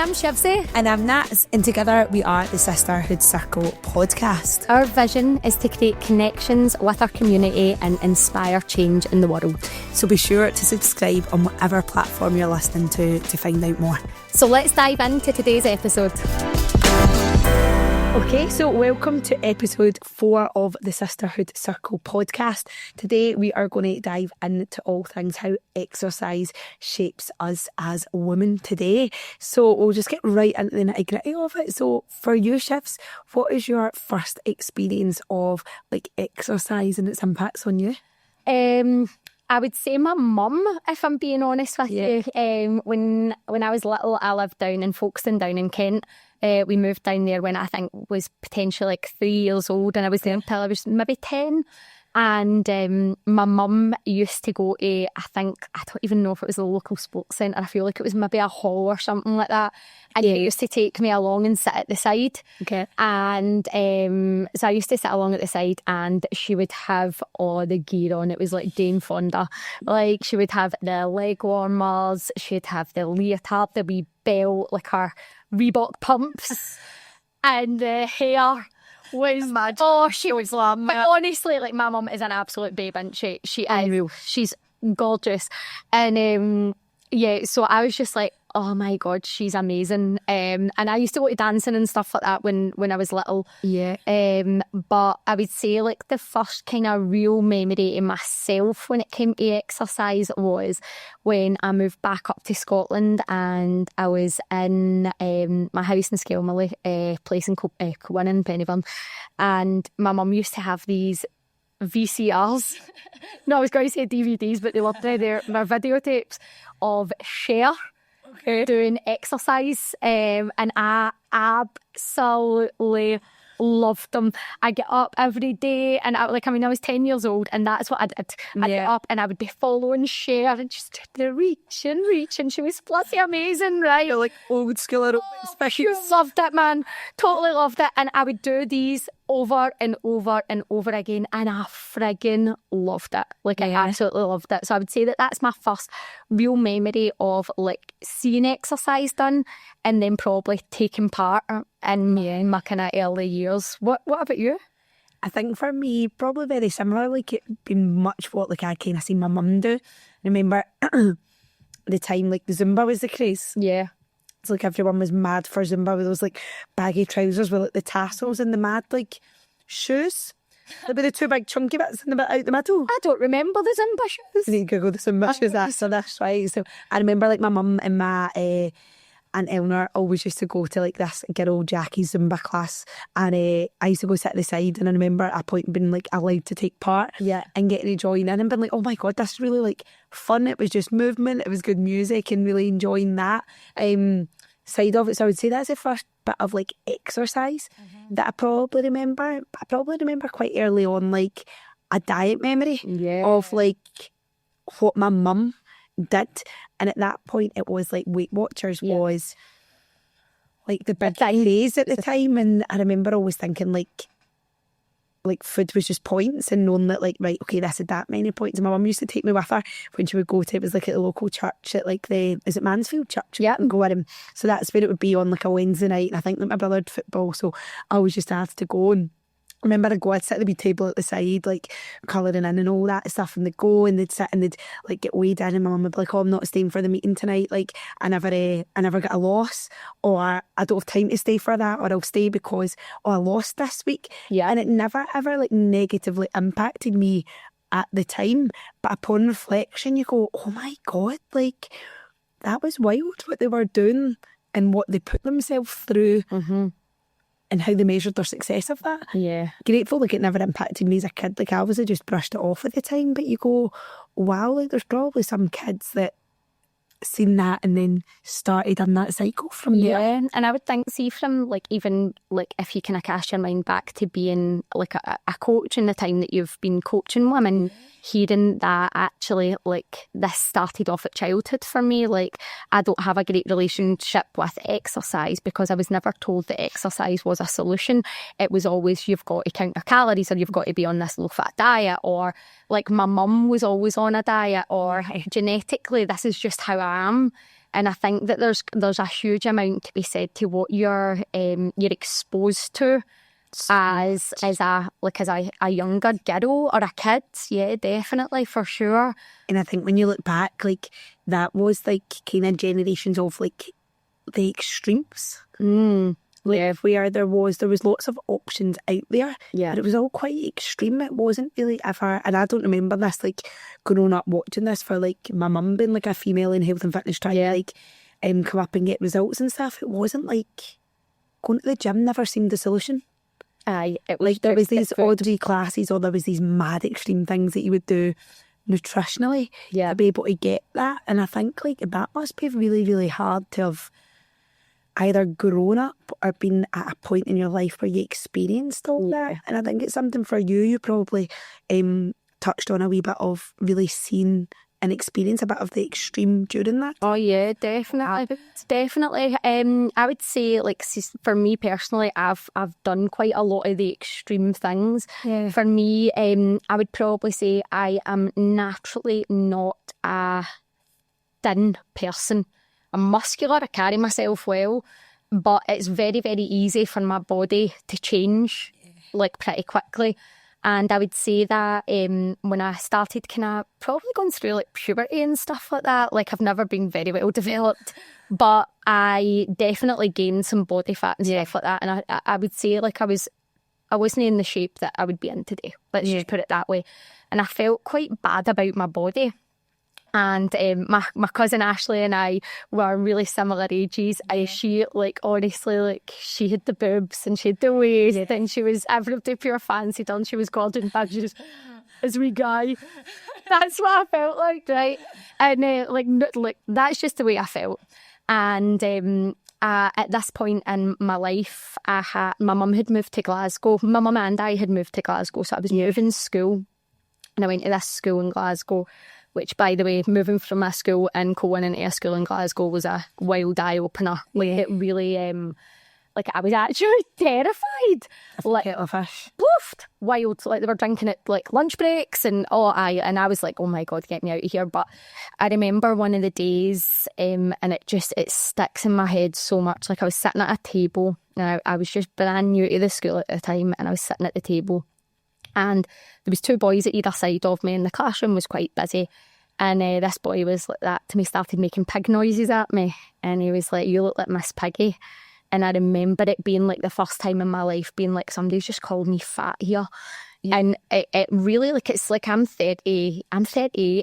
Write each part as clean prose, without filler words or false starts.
I'm Shivsy. And I'm Nats, and together we are the Sisterhood Circle Podcast. Our vision is to create connections with our community and inspire change in the world. So be sure to subscribe on whatever platform you're listening to find out more. So let's dive into today's episode. Okay, so welcome to episode 4 of the Sisterhood Circle Podcast. Today we are going to dive into all things how exercise shapes us as women today. So we'll just get right into the nitty gritty of it. So for you, Shivs, what is your first experience of like exercise and its impacts on you? I would say my mum, if I'm being honest with you. When I was little, I lived down in Folkestone, down in Kent. We moved down there when I think was potentially like 3 years old, and I was there until I was maybe 10. And my mum used to go to, I don't even know if it was a local sports centre. I feel like it was maybe a hall or something like that. And she used to take me along and sit at the side. Okay. And so I used to sit along at the side, and she would have all the gear on. It was like Jane Fonda. Like, she would have the leg warmers, she'd have the leotard, the wee belt, like her Reebok pumps, and the hair was mad. Oh, she was lamb. But honestly, like, my mum is an absolute babe, and she is. She's gorgeous. And so I was just like, oh my God, she's amazing. And I used to go to dancing and stuff like that when I was little. Yeah. But I would say like the first kind of real memory in myself when it came to exercise was when I moved back up to Scotland, and I was in my house in Skelmilly, place in Cowan, Pennyburn, and my mum used to have these VCRs. No, I was going to say DVDs, but they were they're videotapes of Cher doing exercise, and I absolutely loved them. I get up every day, and I was 10 years old, and that's what I did. I'd get up and I would be following Cher and just reach, and she was bloody amazing, right? You're like old school aerobics. You loved it, man. Totally loved it. And I would do these over and over and over again, and I friggin' loved it. Like, I absolutely loved it. So I would say that that's my first real memory of like seeing exercise done, and then probably taking part in my kind of early years. What about you? I think for me, probably very similar. Like, it been much what like I kind of seen my mum do. I remember the time like the Zumba was the craze. Yeah. It's like everyone was mad for Zumba with those like baggy trousers with like the tassels and the mad like shoes. There'd be the two big chunky bits in the bit out the middle. I don't remember the Zumba shoes. You need to Google the Zumba shoes after this, right? So I remember like my mum and my Aunt Eleanor always used to go to like this girl Jackie's Zumba class, and I used to go sit at the side, and I remember at a point being like allowed to take part and getting to join in and being like, oh my God, this is really like fun. It was just movement, it was good music, and really enjoying that side of it. So I would say that's the first bit of like exercise that I probably remember. But I probably remember quite early on like a diet memory of like what my mum did, and at that point it was like Weight Watchers was like the big craze at the time, and I remember always thinking like food was just points, and knowing that like, right, okay, this had that many points. And my mum used to take me with her when she would go to, it was like at the local church at like is it Mansfield Church? Yeah. And go with him. So that's where it would be on like a Wednesday night, and I think that my brother had football, so I always just had to go. And I remember I'd sit at the wee table at the side, like colouring in and all that stuff, and they'd go and they'd sit and they'd like get weighed in, and my mum would be like, oh, I'm not staying for the meeting tonight, like I never get a loss, or I don't have time to stay for that, or I'll stay because I lost this week. And it never ever like negatively impacted me at the time, but upon reflection you go, oh my God, like that was wild what they were doing and what they put themselves through. And how they measured their success of that. Yeah. Grateful, like it never impacted me as a kid. Like I always just brushed it off at the time. But you go, wow, like there's probably some kids that seen that and then started on that cycle from there. Yeah, and I would think, see from like even like if you kind of cast your mind back to being like a coach in the time that you've been coaching women, hearing that actually like this started off at childhood for me. Like I don't have a great relationship with exercise because I was never told that exercise was a solution. It was always you've got to count your calories, or you've got to be on this low fat diet, or like my mum was always on a diet, or genetically this is just how I am. And I think that there's a huge amount to be said to what you're exposed to as a younger girl or a kid. Yeah, definitely, for sure. And I think when you look back, like, that was like kind of generations of like the extremes. Like, where there was lots of options out there, but it was all quite extreme. It wasn't really ever, and I don't remember this, like, growing up watching this for like my mum being like a female in health and fitness trying to like come up and get results and stuff. It wasn't like going to the gym never seemed the solution. Aye, it was like there was these odd wee classes, or there was these mad extreme things that you would do nutritionally to be able to get that. And I think like that must be really, really hard to have either grown up or been at a point in your life where you experienced all that. And I think it's something for you. You probably touched on a wee bit of really seeing and experience a bit of the extreme during that. Oh yeah, definitely. Definitely. I would say, like, for me personally, I've done quite a lot of the extreme things. Yeah. For me, I would probably say I am naturally not a thin person. I'm muscular, I carry myself well, but it's very, very easy for my body to change like pretty quickly. And I would say that when I started kind of probably going through like puberty and stuff like that, like I've never been very well developed, but I definitely gained some body fat and stuff like that. And I would say like I wasn't in the shape that I would be in today. Let's just put it that way. And I felt quite bad about my body. And my cousin Ashley and I were really similar ages. She, like, honestly, like, she had the boobs and she had the waist and she was, everybody pure fancied her and she was golden bag. She just, as we guy. That's what I felt like, right? And, like, that's just the way I felt. And at this point in my life, my mum had moved to Glasgow. My mum and I had moved to Glasgow, so I was moving school. And I went to this school in Glasgow, which, by the way, moving from a school in Cowan into a school in Glasgow was a wild eye-opener. Like, it really, like, I was actually terrified. Like, fish. Woofed. Wild. Like, they were drinking at, like, lunch breaks and, and I was like, oh my God, get me out of here. But I remember one of the days, and it sticks in my head so much. Like, I was sitting at a table, and I was just brand new to the school at the time, and I was sitting at the table. And there was two boys at either side of me, and the classroom was quite busy. And this boy was like that to me, started making pig noises at me. And he was like, you look like Miss Piggy. And I remember it being like the first time in my life being like, somebody's just called me fat here. Yeah. And it really, like, it's like I'm 38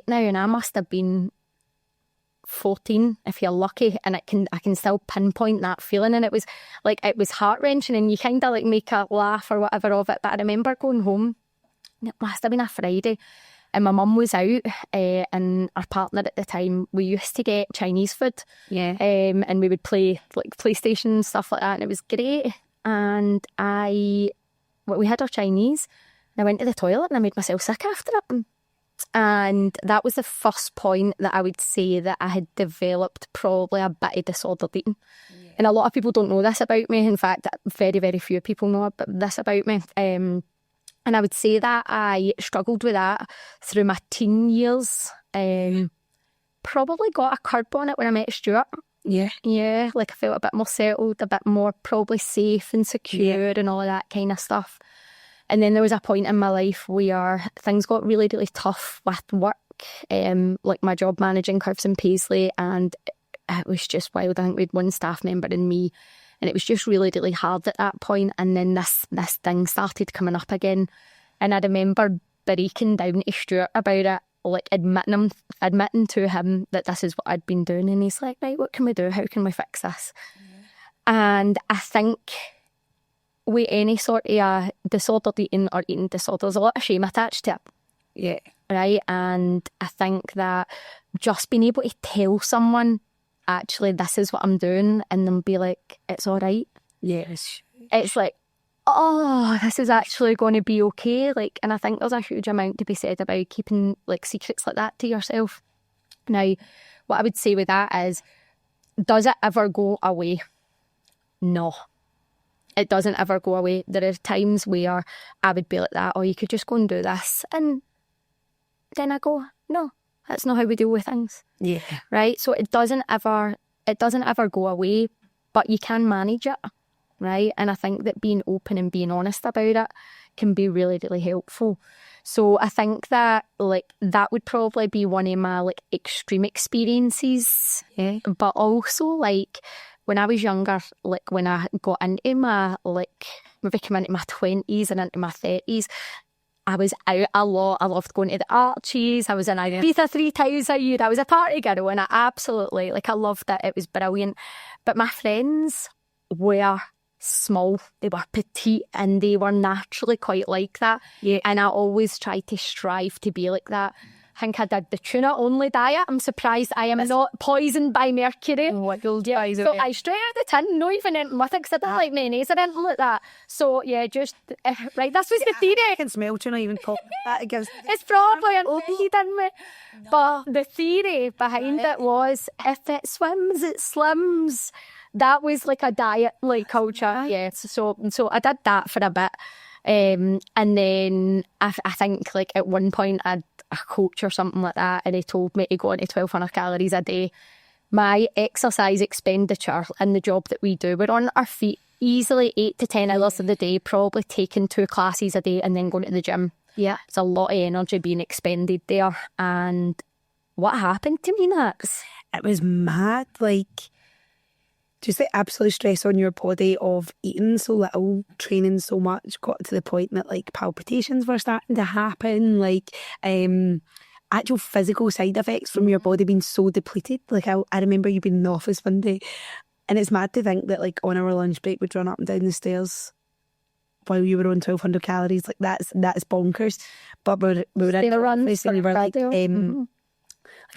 now, and I must have been 14 if you're lucky, and I can still pinpoint that feeling. And it was heart-wrenching, and you kind of like make a laugh or whatever of it. But I remember going home, it must have been a Friday, and my mum was out, and our partner at the time, we used to get Chinese food, and we would play like PlayStation and stuff like that, and it was great. And we had our Chinese, and I went to the toilet and I made myself sick after it. And that was the first point that I would say that I had developed probably a bit of disordered eating. Yeah. And a lot of people don't know this about me. In fact, very, very few people know this about me. And I would say that I struggled with that through my teen years. Probably got a curb on it when I met Stuart. Yeah. Yeah, like I felt a bit more settled, a bit more probably safe and secure and all of that kind of stuff. And then there was a point in my life where things got really, really tough with work, like my job managing Curves and Paisley, and it was just wild. I think we had one staff member and me, and it was just really, really hard at that point. And then this thing started coming up again, and I remember breaking down to Stuart about it, like admitting to him that this is what I'd been doing, and he's like, right, what can we do? How can we fix this? And I think with any sort of disordered eating or eating disorder, there's a lot of shame attached to it. Yeah. Right? And I think that just being able to tell someone, actually, this is what I'm doing, and then be like, it's all right. Yes. It's like, oh, this is actually going to be okay. Like, and I think there's a huge amount to be said about keeping like secrets like that to yourself. Now, what I would say with that is, does it ever go away? No. It doesn't ever go away. There are times where I would be like that, or you could just go and do this. And then I go, no, that's not how we deal with things. Yeah. Right? So it doesn't ever it doesn't ever go away, but you can manage it, right? And I think that being open and being honest about it can be really, really helpful. So I think that like that would probably be one of my like extreme experiences. Yeah. But also like when I was younger, like when I got into my like maybe came into my 20s and into my 30s, I was out a lot. I loved going to the Archies. I was in Ibiza 3 times a year. I was a party girl and I absolutely, like I loved it. It was brilliant. But my friends were small. They were petite and they were naturally quite like that. Yeah. And I always tried to strive to be like that. I think I did the tuna only diet. I'm surprised I am not poisoned by mercury. So I straight out the tin, not even anything with it, because I didn't like mayonnaise or anything like that. So yeah, just right, this was the theory. I can smell tuna even talk that against. It's probably an lead in me. But the theory behind it was if it swims, it slims. That was like a diet like culture. Yeah. So I did that for a bit. And then I think like at one point I had a coach or something like that and he told me to go into 1,200 calories a day. My exercise expenditure in the job that we do, we're on our feet easily 8 to 10 hours of the day, probably taking 2 classes a day and then going to the gym. Yeah. It's a lot of energy being expended there. And what happened to me next? It was mad, like just the absolute stress on your body of eating so little, training so much, got to the point that like palpitations were starting to happen, like actual physical side effects from your body being so depleted. Like I remember you being in the office one day and it's mad to think that like on our lunch break we'd run up and down the stairs while you were on 1,200 calories. Like that's bonkers. But we were in the office and you were like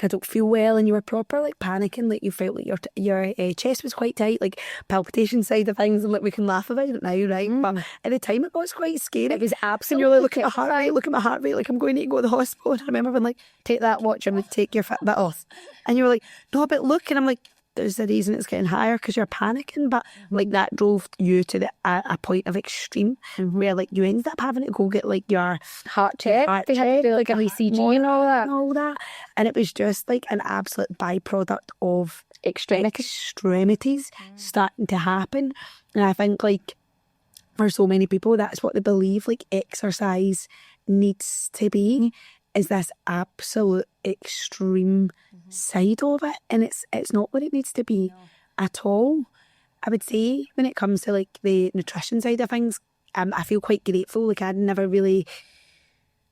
I don't feel well, and you were proper like panicking, like you felt like your chest was quite tight, like palpitation side of things, and like we can laugh about it now, right? But at the time it was quite scary. It was absolutely. And you're like, look at my heart rate, like I'm going to go to the hospital. And I remember being like, take that watch and take your Fitbit off, and you were like, no, but look, and I'm like, there's a reason it's getting higher because you're panicking. But like that drove you to a point of extreme where like you ended up having to go get like your heart check. They had to do like an ECG and all that. And it was just like an absolute byproduct of extremities starting to happen. And I think like for so many people that's what they believe like exercise needs to be, is this absolute extreme side of it, and it's not what it needs to be at all. I would say when it comes to like the nutrition side of things, I feel quite grateful. Like I'd never really,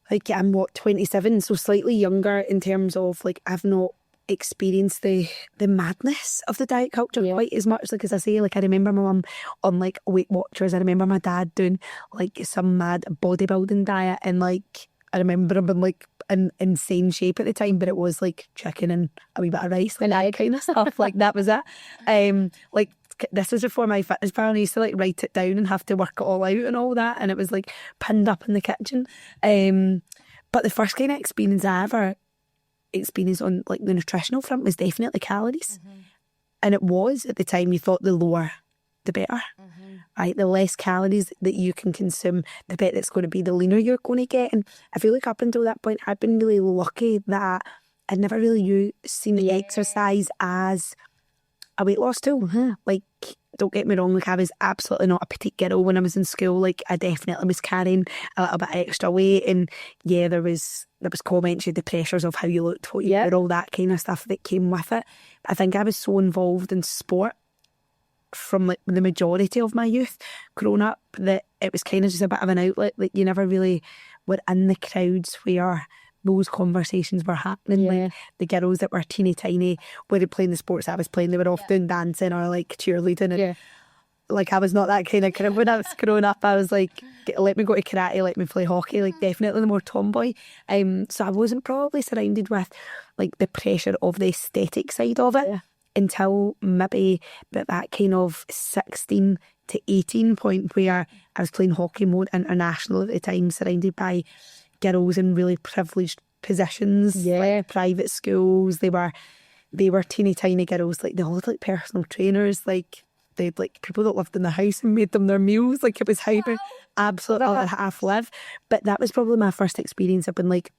like I'm 27, so slightly younger in terms of like I've not experienced the madness of the diet culture quite as much. Like as I say, like I remember my mum on like Weight Watchers. I remember my dad doing like some mad bodybuilding diet, and like I remember him in like an insane shape at the time, but it was like chicken and a wee bit of rice, like that kind of stuff. Like that was it. Like this was before my fitness pal, and I used to like write it down and have to work it all out and all that, and it was like pinned up in the kitchen. But the first kind of experience I ever experienced on like the nutritional front was definitely calories, and it was at the time you thought the lower the better. Right, the less calories that you can consume, the better it's going to be, the leaner you're going to get. And I feel like up until that point I'd been really lucky that I'd never really seen exercise as a weight loss tool. Like, don't get me wrong, like I was absolutely not a petite girl when I was in school. Like I definitely was carrying a little bit of extra weight, and there was comments, the pressures of how you looked, what you were, all that kind of stuff that came with it. I think I was so involved in sport from like the majority of my youth growing up that it was kind of just a bit of an outlet. Like you never really were in the crowds where those conversations were happening. Like the girls that were teeny tiny weren't playing the sports I was playing, they were off doing dancing or like cheerleading, and like I was not that kind of when I was growing up. I was like, let me go to karate, let me play hockey, like definitely the more tomboy. So I wasn't probably surrounded with like the pressure of the aesthetic side of it until maybe that kind of 16 to 18 point where I was playing hockey mode international at the time, surrounded by girls in really privileged positions, like private schools. They were teeny tiny girls, like they all had like personal trainers, like they'd like people that lived in the house and made them their meals. Like it was hyper, absolutely half live. But that was probably my first experience of being like,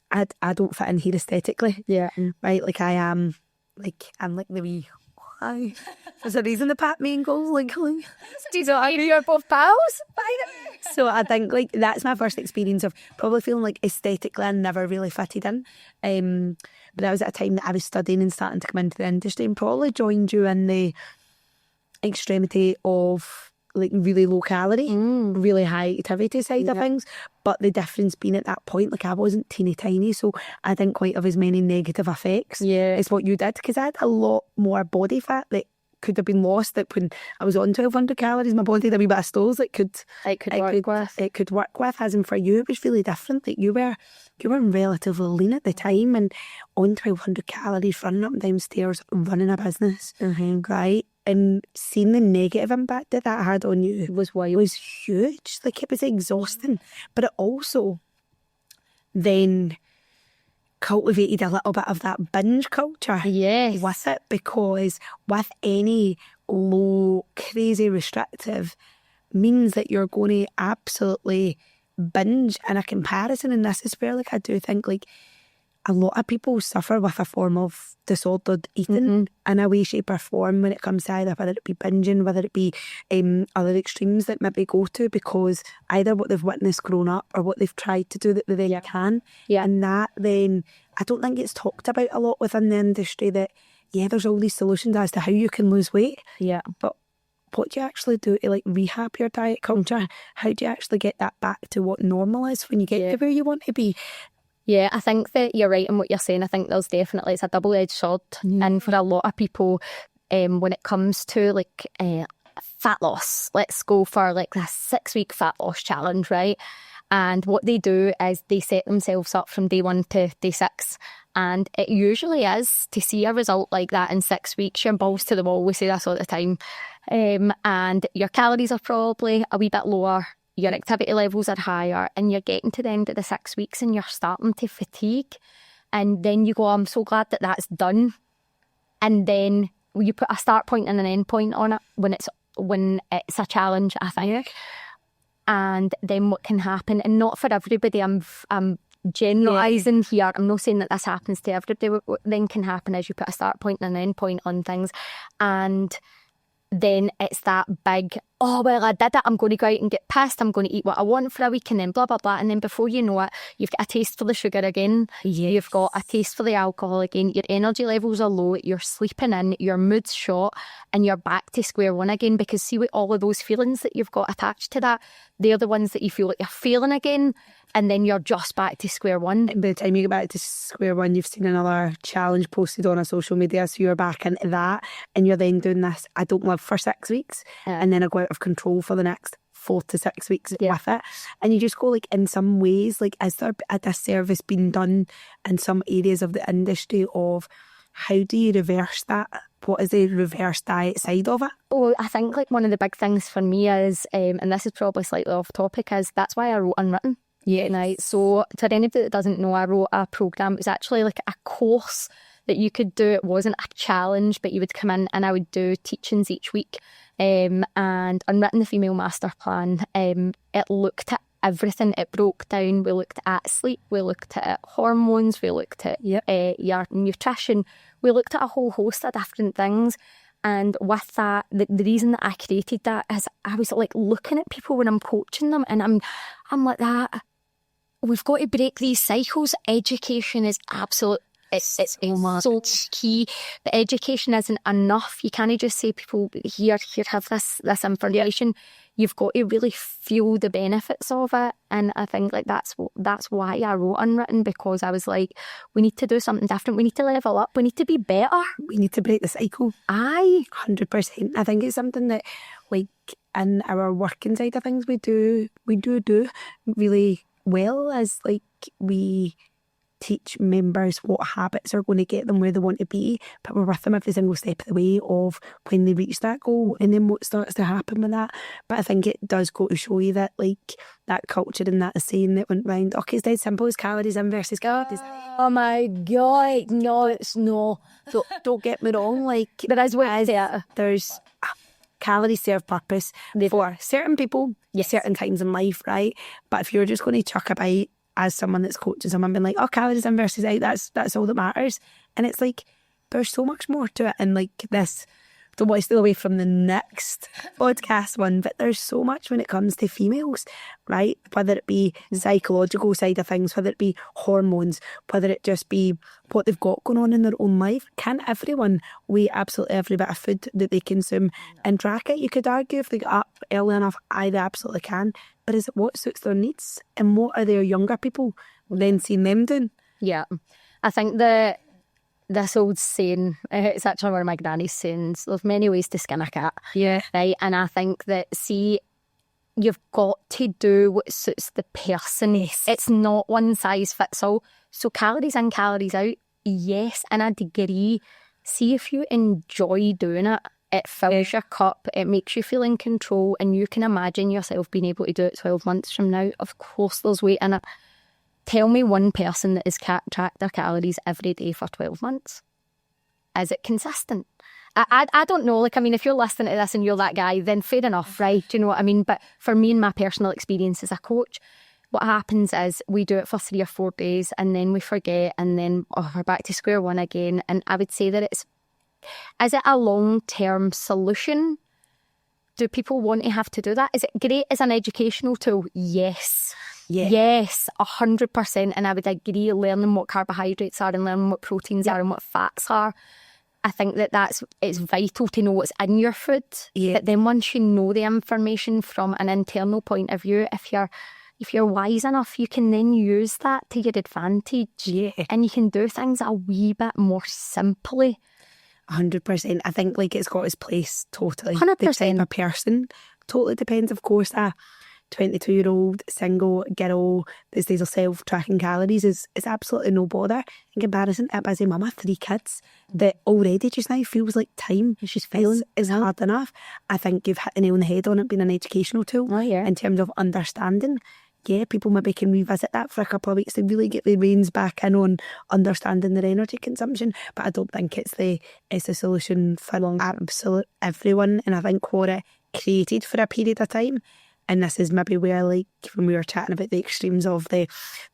I don't fit in here aesthetically. Right, like I am. Like I'm like the wee Aye. There's a reason the Pat main goals, like. You're both pals? So I think like that's my first experience of probably feeling like aesthetically I never really fitted in. But that was at a time that I was studying and starting to come into the industry, and probably joined you in the extremity of like really low calorie, really high activity side of things. But the difference being at that point, like I wasn't teeny tiny, so I didn't quite have as many negative effects as what you did, because I had a lot more body fat that could have been lost. That when I was on 1,200 calories, my body had a wee bit of stores it could work with. As in for you, it was really different. Like you were relatively lean at the time, and on 1,200 calories, running up and down stairs, running a business, right? And seeing the negative impact that had on you was huge. Like it was exhausting, but it also then cultivated a little bit of that binge culture with it, because with any low, crazy restrictive means that you're going to absolutely binge in a comparison. And this is where like I do think like a lot of people suffer with a form of disordered eating in a way, shape or form when it comes to either whether it be binging, whether it be other extremes that maybe go to, because either what they've witnessed growing up or what they've tried to do that they can. And that then, I don't think it's talked about a lot within the industry that, there's all these solutions as to how you can lose weight. But what do you actually do to like rehab your diet culture? How do you actually get that back to what normal is when you get to where you want to be? Yeah, I think that you're right in what you're saying. I think there's definitely, it's a double-edged sword. And for a lot of people, when it comes to like fat loss, let's go for like a 6-week fat loss challenge, right? And what they do is they set themselves up from day 1 to day 6. And it usually is to see a result like that in 6 weeks. You're balls to the wall, we say this all the time. And your calories are probably a wee bit lower. Your activity levels are higher, and you're getting to the end of the 6 weeks and you're starting to fatigue. And then you go, I'm so glad that that's done. And then you put a start point and an end point on it when it's a challenge, I think. And then what can happen, and not for everybody, I'm generalising here. I'm not saying that this happens to everybody. What then can happen is you put a start point and an end point on things, and then it's that big, oh, well, I did it, I'm going to go out and get pissed, I'm going to eat what I want for a week, and then blah, blah, blah. And then before you know it, you've got a taste for the sugar again. You've got a taste for the alcohol again. Your energy levels are low, you're sleeping in, your mood's shot, and you're back to square one again. Because see, what all of those feelings that you've got attached to that, they're the ones that you feel like you're feeling again. And then you're just back to square one. And by the time you get back to square one, you've seen another challenge posted on a social media, so you're back into that, and you're then doing this, I don't live for 6 weeks, and then I go out of control for the next 4 to 6 weeks with it. And you just go like, in some ways, like, is there a disservice being done in some areas of the industry of how do you reverse that? What is the reverse diet side of it? Oh, I think like one of the big things for me is, and this is probably slightly off topic, is that's why I wrote Unwritten. Right. So for anybody that doesn't know, I wrote a programme. It was actually like a course that you could do. It wasn't a challenge, but you would come in and I would do teachings each week. And Unwritten, the Female Master Plan, it looked at everything. It broke down. We looked at sleep, we looked at hormones, we looked at your nutrition, we looked at a whole host of different things. And with that, the reason that I created that is I was like looking at people when I'm coaching them, and I'm like that. We've got to break these cycles. Education is absolute. It's so key. But education isn't enough. You can't just say people here have this information. You've got to really feel the benefits of it. And I think like that's why I wrote Unwritten, because I was like, we need to do something different. We need to level up. We need to be better. We need to break the cycle. Aye, 100%. I think it's something that like in our working side of things we do really well, as like we teach members what habits are going to get them where they want to be, but we're with them every single step of the way of when they reach that goal, and then what starts to happen with that. But I think it does go to show you that like that culture and that saying that went round, okay, it's dead simple, it's calories in versus calories. Oh my God, no, it's no. Don't get me wrong, like There is ways. There's calories serve purpose for certain people, certain times in life, right? But if you're just going to chuck a bite as someone that's coaching someone, being like, oh, calories in versus out, that's all that matters. And it's like, there's so much more to it. And like this don't want to steal away from the next podcast one, but there's so much when it comes to females, right? Whether it be psychological side of things, whether it be hormones, whether it just be what they've got going on in their own life. Can everyone weigh absolutely every bit of food that they consume and track it? You could argue if they get up early enough, they absolutely can. But is it what suits their needs? And what are their younger people then seeing them doing? Yeah. I think this old saying, it's actually one of my granny's sayings, there's many ways to skin a cat. Yeah. Right? And I think that, you've got to do what suits the person. Yes. It's not one size fits all. So calories in, calories out, yes, in a degree. See if you enjoy doing it. It fills your cup, it makes you feel in control, and you can imagine yourself being able to do it 12 months from now. Of course there's weight in it. Tell me one person that has tracked their calories every day for 12 months. Is it consistent? I don't know. Like, I mean, if you're listening to this and you're that guy, then fair enough, right? Do you know what I mean? But for me and my personal experience as a coach, what happens is we do it for 3 or 4 days and then we forget, and then we're back to square one again. And I would say that is it a long-term solution? Do people want to have to do that? Is it great as an educational tool? Yes. Yeah. Yes, 100%. And I would agree, learning what carbohydrates are and learning what proteins are and what fats are. I think it's vital to know what's in your food. Yeah. But then once you know the information from an internal point of view, if you're wise enough, you can then use that to your advantage. Yeah. And you can do things a wee bit more simply. 100%. I think like it's got its place totally. 100%. The type of person totally depends. Of course, a 22-year-old single girl that stays herself tracking calories is absolutely no bother in comparison to a busy mama, 3 kids that already just now feels like time she's feeling is hard enough. I think you've hit the nail on the head on it being an educational tool in terms of understanding. Yeah, people maybe can revisit that for a couple of weeks to really get the reins back in on understanding their energy consumption. But I don't think it's the solution for absolute everyone. And I think what it created for a period of time, and this is maybe where, like, when we were chatting about the extremes of the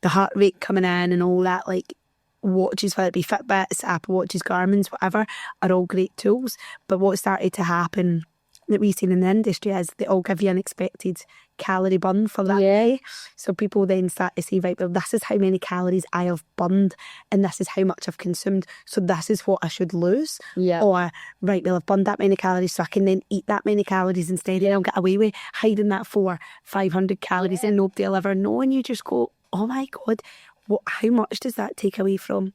heart rate coming in and all that, like, watches, whether it be Fitbits, Apple Watches, Garmin's, whatever, are all great tools. But what started to happen that we've seen in the industry is they all give you an expected calorie burn for that day. So people then start to say, right, well, this is how many calories I have burned and this is how much I've consumed. So this is what I should lose. Yeah. Or, right, well, I've burned that many calories so I can then eat that many calories instead, and I'll get away with hiding that 500 calories and nobody will ever know. And you just go, oh my God, how much does that take away from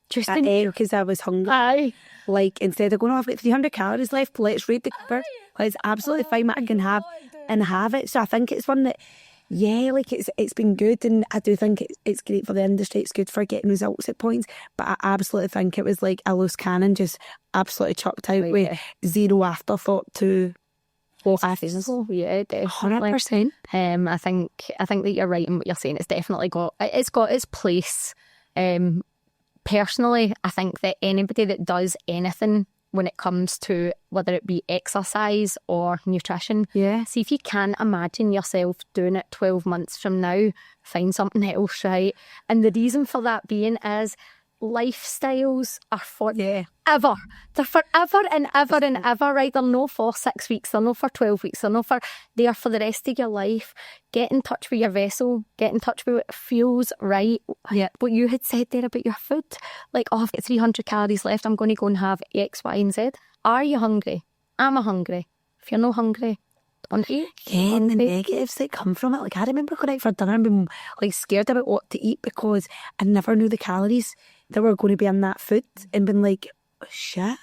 just because I was hungry? Aye. Like, instead of going, I've got 300 calories left, let's raid the cupboard. Well, it's absolutely fine what I can have and have it. So I think it's one that, like it's been good, and I do think it's great for the industry. It's good for getting results at points, but I absolutely think it was like a loose cannon, just absolutely chucked out with zero afterthought to what I feel. Yeah, definitely. 100%. I think that you're right in what you're saying. It's definitely got its place. Personally, I think that anybody that does anything when it comes to whether it be exercise or nutrition, see if you can imagine yourself doing it 12 months from now, find something else, right? And the reason for that being is lifestyles are forever. They're forever and ever and ever, right? They're not for 6 weeks, they're not for 12 weeks, they are for the rest of your life. Get in touch with your vessel, get in touch with what feels right. Yeah. What you had said there about your food, like, I've got 300 calories left, I'm going to go and have X, Y and Z. Are you hungry? Am I hungry? If you're not hungry, don't eat. Yeah, and the negatives that come from it. Like, I remember going out for dinner and being like scared about what to eat because I never knew the calories that were going to be in that food, and been like, oh, shit,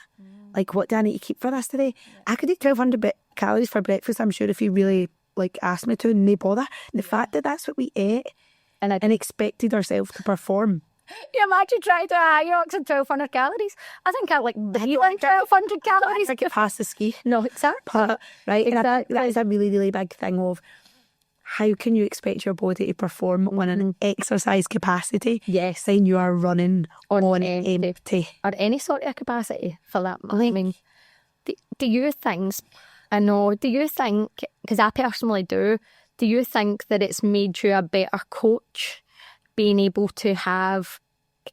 like, what do I need to keep for this today? I could eat 1,200 calories for breakfast, I'm sure, if you really like asked me to, and no bother. The fact that that's what we ate and expected ourselves to perform. You imagine trying to Ajax and 1,200 calories. I think I like 1,200 calories. I get past the ski. No, exactly. But, right, exactly. And I think that is a really, really big thing of how can you expect your body to perform when an exercise capacity? Yes. Then you are running on empty. Or any sort of capacity for that. I mean, do you think, because I personally do you think that it's made you a better coach being able to have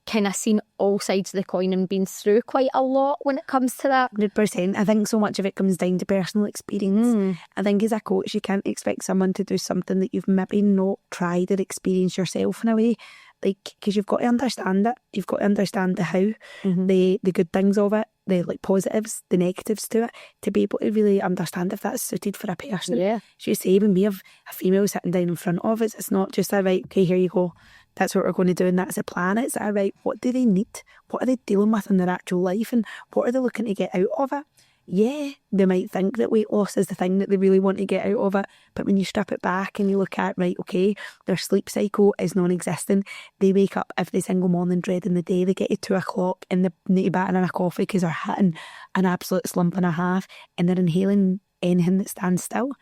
kind of seen all sides of the coin and been through quite a lot when it comes to that. 100%. I think so much of it comes down to personal experience. I think as a coach, you can't expect someone to do something that you've maybe not tried or experienced yourself in a way. Like, because you've got to understand it. You've got to understand the how, the good things of it, the like positives, the negatives to it, to be able to really understand if that's suited for a person. Yeah. So you say, when we have a female sitting down in front of us, it's not just, all right, okay, here you go. That's what we're going to do and that's the plan. It's all right, what do they need? What are they dealing with in their actual life and what are they looking to get out of it? Yeah, they might think that weight loss is the thing that they really want to get out of it, but when you strip it back and you look at, right, okay, their sleep cycle is non-existent. They wake up every single morning dreading the day. They get to 2 o'clock and they need to batten in a coffee because they're hitting an absolute slump and a half and they're inhaling anything that stands still.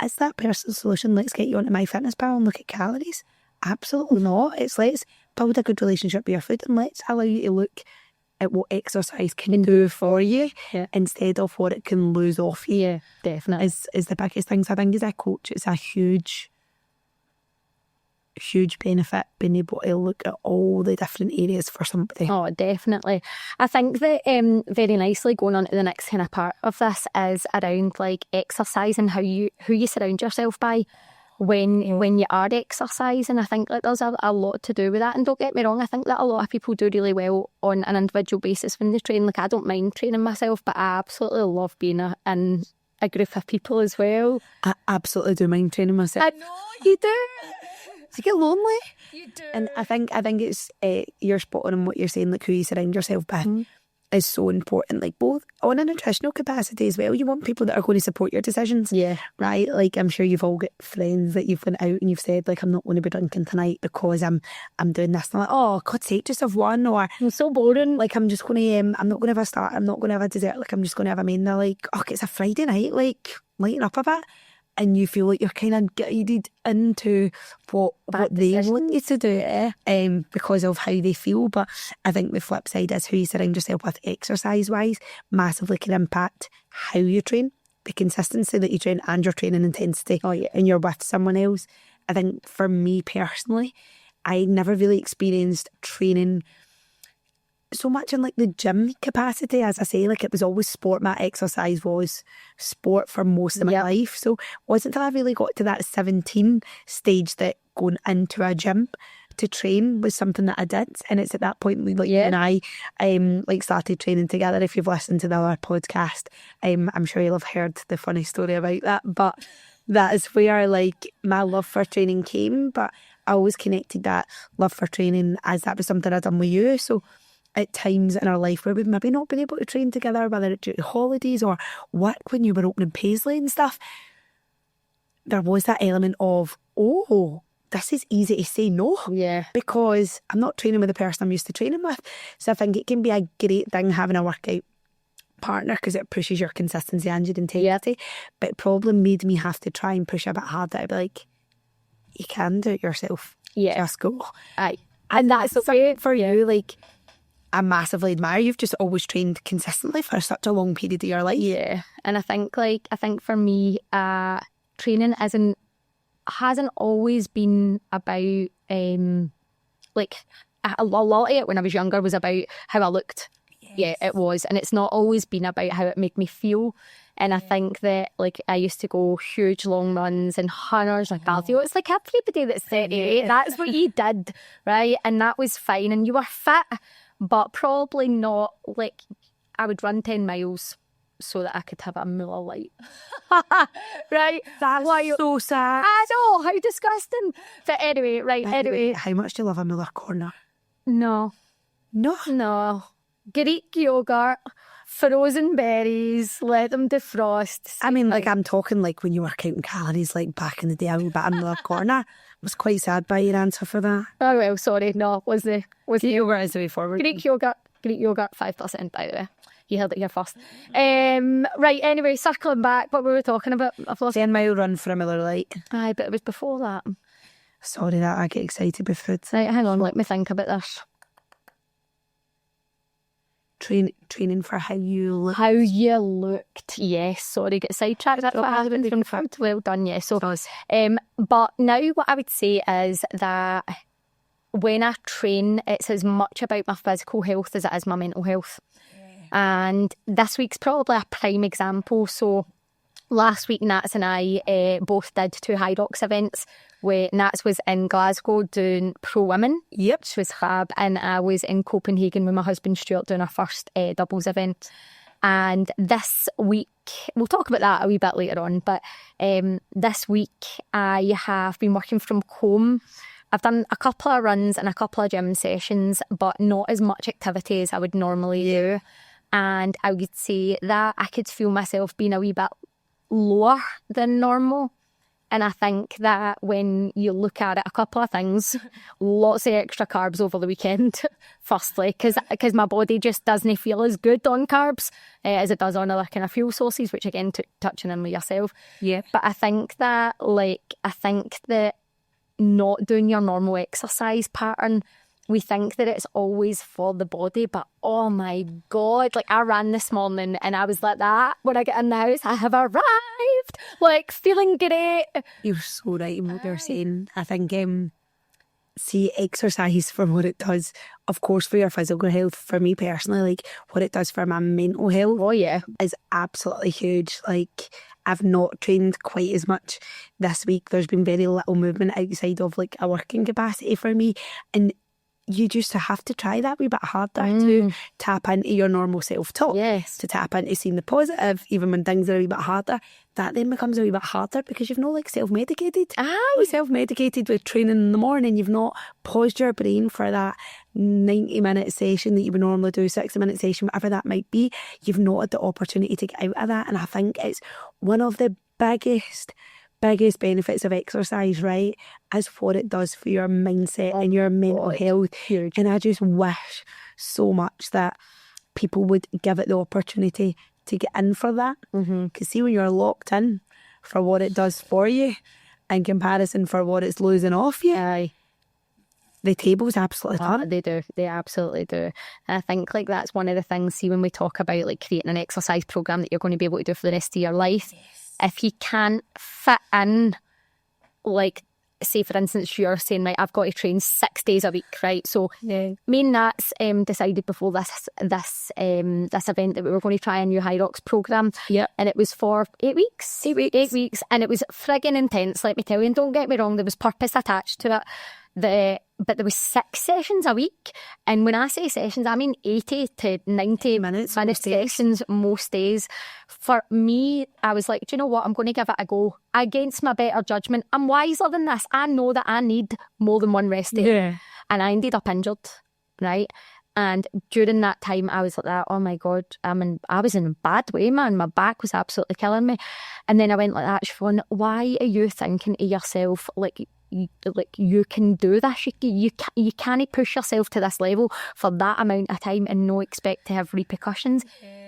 Is that person's solution? Let's get you onto MyFitnessPal and look at calories? Absolutely not. It's let's build a good relationship with your food and let's allow you to look at what exercise can do for you instead of what it can lose off you. Yeah, definitely. Is the biggest things. I think as a coach, it's a huge benefit being able to look at all the different areas for somebody. Oh, definitely. I think that very nicely going on to the next kind of part of this is around like exercise and who you surround yourself by when you are exercising. I think that there's a lot to do with that. And don't get me wrong, I think that a lot of people do really well on an individual basis when they train. Like, I don't mind training myself, but I absolutely love being in a group of people as well. I absolutely do mind training myself. I know you do. You get lonely. You do. And I think it's you're spot on in what you're saying, like who you surround yourself with is so important, like both on a nutritional capacity as well. You want people that are going to support your decisions. Yeah. Right? Like, I'm sure you've all got friends that you've went out and you've said, like, I'm not going to be drinking tonight because I'm doing this. And I'm like, oh, God's sake, just have one. Or I'm so boring. like, I'm just going to, I'm not going to have a start, I'm not going to have a dessert, like, I'm just going to have a main. They're like, oh, it's a Friday night, like, lighten up a bit. And you feel like you're kind of guided into what they want you to do because of how they feel. But I think the flip side is who you surround yourself with exercise-wise massively can impact how you train, the consistency that you train and your training intensity. Oh, yeah. And you're with someone else. I think for me personally, I never really experienced training so much in like the gym capacity. As I say, like, it was always sport. My exercise was sport for most of my life. So it wasn't until I really got to that 17 stage that going into a gym to train was something that I did. And it's at that point, like, you and I like started training together. If you've listened to the other podcast, I'm sure you'll have heard the funny story about that. But that is where like my love for training came. But I always connected that love for training as that was something I'd done with you. So at times in our life where we've maybe not been able to train together, whether it's due to holidays or work when you were opening Paisley and stuff, there was that element of, oh, this is easy to say no. Yeah. Because I'm not training with the person I'm used to training with. So I think it can be a great thing having a workout partner because it pushes your consistency and your integrity. But it probably made me have to try and push a bit harder. I'd be like, you can do it yourself. Yeah. Just go. Aye. And that's the way for you, like, I massively admire. You've just always trained consistently for such a long period of your life. Yeah. And I think for me, training hasn't always been about like a lot of it when I was younger was about how I looked. Yes. Yeah, it was. And it's not always been about how it made me feel. And I think that, like, I used to go huge long runs and hundreds of cardio. It's like everybody that's 38, that's what you did, right? And that was fine. And you were fit, but probably not, like, I would run 10 miles so that I could have a Miller Lite. Right? That's so sad. I know, how disgusting. But anyway, right, anyway. How much do you love a Miller corner? No. Greek yogurt, frozen berries, let them defrost. I mean, like, I'm talking like when you were counting calories, like back in the day, I would bet a Miller corner. I was quite sad by your answer for that. Oh, well, sorry, no, was the yogurt is the way forward. Greek yogurt, 5%, by the way. You held it here first. Right, anyway, circling back, what we were talking about. I've lost 10-mile run for a Miller Lite. Aye, but it was before that. Sorry that I get excited with food. Right, hang on, let me think about this. Training for how you look. How you looked, yes. Sorry, get sidetracked. That's what happens from food. Well done, yes. So, but now what I would say is that, when I train, it's as much about my physical health as it is my mental health. And this week's probably a prime example. So last week, Nats and I both did 2 High Rocks events, where Nats was in Glasgow doing Pro Women, which was fab, and I was in Copenhagen with my husband Stuart doing our first doubles event. And this week, we'll talk about that a wee bit later on, but this week I have been working from home. I've done a couple of runs and a couple of gym sessions, but not as much activity as I would normally do. And I would say that I could feel myself being a wee bit lower than normal. And I think that when you look at it, a couple of things, lots of extra carbs over the weekend, firstly, because my body just doesn't feel as good on carbs as it does on other kind of fuel sources, which again, touching in with yourself. Yeah. But I think that not doing your normal exercise pattern, we think that it's always for the body, but oh my God, like I ran this morning and I was like that. When I get in the house, I have arrived, like feeling great. You're so right in what you're saying. I think, see, exercise for what it does, of course, for your physical health, for me personally, like what it does for my mental health is absolutely huge. Like, I've not trained quite as much this week. There's been very little movement outside of like a working capacity for me. And you just have to try that wee bit harder to tap into your normal self-talk. Yes. To tap into seeing the positive, even when things are a wee bit harder. That then becomes a wee bit harder because you've not like self-medicated. You're self-medicated with training in the morning. You've not paused your brain for that 90-minute session that you would normally do, 60-minute session, whatever that might be. You've not had the opportunity to get out of that. And I think it's one of the biggest benefits of exercise, right, is what it does for your mindset and your mental health. Huge. And I just wish so much that people would give it the opportunity to get in for that. Because see, when you're locked in for what it does for you in comparison for what it's losing off you, the tables absolutely turn. They absolutely do. And I think like that's one of the things, see, when we talk about like creating an exercise program that you're going to be able to do for the rest of your life. If you can't fit in, like, say for instance, you're saying, right, I've got to train 6 days a week, right? So me and Nats decided before this event that we were going to try a new High Rocks program. Yeah. And it was for 8 weeks. 8 weeks. And it was frigging intense, let me tell you. And don't get me wrong, there was purpose attached to it. But there was 6 sessions a week. And when I say sessions, I mean 80 to 90 minute sessions most days. For me, I was like, do you know what? I'm going to give it a go. Against my better judgment, I'm wiser than this. I know that I need more than one rest day. Yeah. And I ended up injured, right? And during that time, I was like that, oh my God, I was in a bad way, man. My back was absolutely killing me. And then I went like that, Siobhan, why are you thinking to yourself, like you can do this? You can't push yourself to this level for that amount of time and no expect to have repercussions.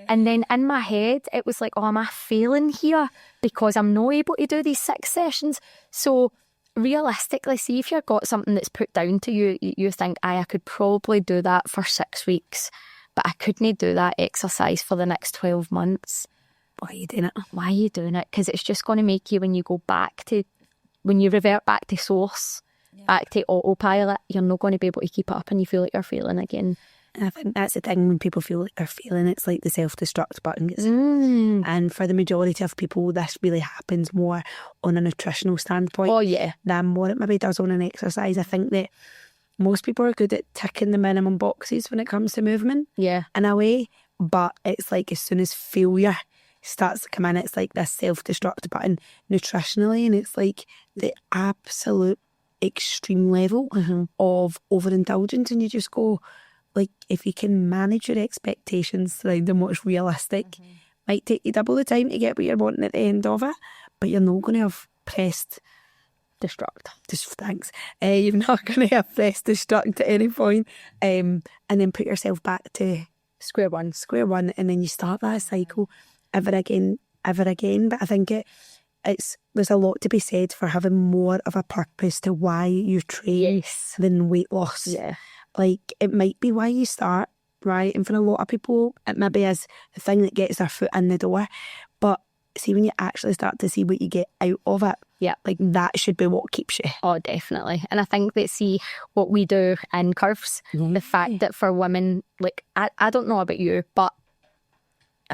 And then in my head, it was like, oh, am I failing here because I'm not able to do these 6 sessions? So realistically, see if you've got something that's put down to you, you think, I could probably do that for 6 weeks, but I couldn't do that exercise for the next 12 months. Why are you doing it? Why are you doing it? Because it's just going to make you, when you revert back to source, back to autopilot, you're not going to be able to keep it up and you feel like you're failing again. And I think that's the thing, when people feel like they're failing, it's like the self-destruct button gets and for the majority of people, this really happens more on a nutritional standpoint than what it maybe does on an exercise. I think that most people are good at ticking the minimum boxes when it comes to movement, in a way, but it's like as soon as failure starts to come in, it's like this self-destruct button nutritionally, and it's like the absolute extreme level of overindulgence, and you just go, like, if you can manage your expectations surrounding what's realistic, might take you double the time to get what you're wanting at the end of it, but you're not going to have pressed destruct. Thanks. You're not going to have pressed destruct at any point, and then put yourself back to square one, and then you start that cycle ever again. But I think there's a lot to be said for having more of a purpose to why you train than weight loss. Yeah. Like, it might be why you start, right? And for a lot of people, it maybe is the thing that gets their foot in the door. But see when you actually start to see what you get out of it, Yeah. like that should be what keeps you. Oh, definitely. And I think that, see, what we do in curves, the fact that for women, like, I don't know about you, but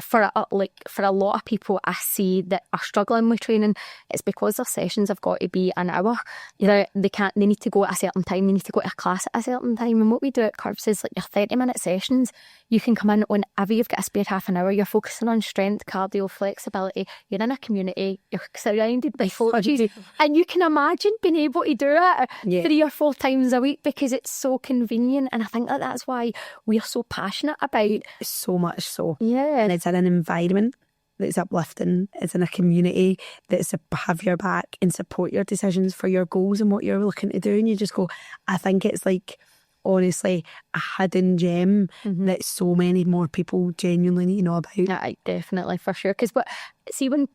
for a lot of people I see that are struggling with training, it's because their sessions have got to be an hour. They need to go at a certain time, they need to go to a class at a certain time. And what we do at Curves is like your 30-minute sessions. You can come in whenever you've got a spare half an hour. You're focusing on strength, cardio, flexibility. You're in a community, you're surrounded by coaches, and you can imagine being able to do it 3 or 4 times a week because it's so convenient. And I think that's why we're so passionate about it. So much so. Yeah. And it's in an environment that's uplifting. It's in a community that's have your back and support your decisions for your goals and what you're looking to do. And you just go, I think it's like, honestly, a hidden gem that so many more people genuinely need to know about. Yeah, definitely, for sure. Because see, when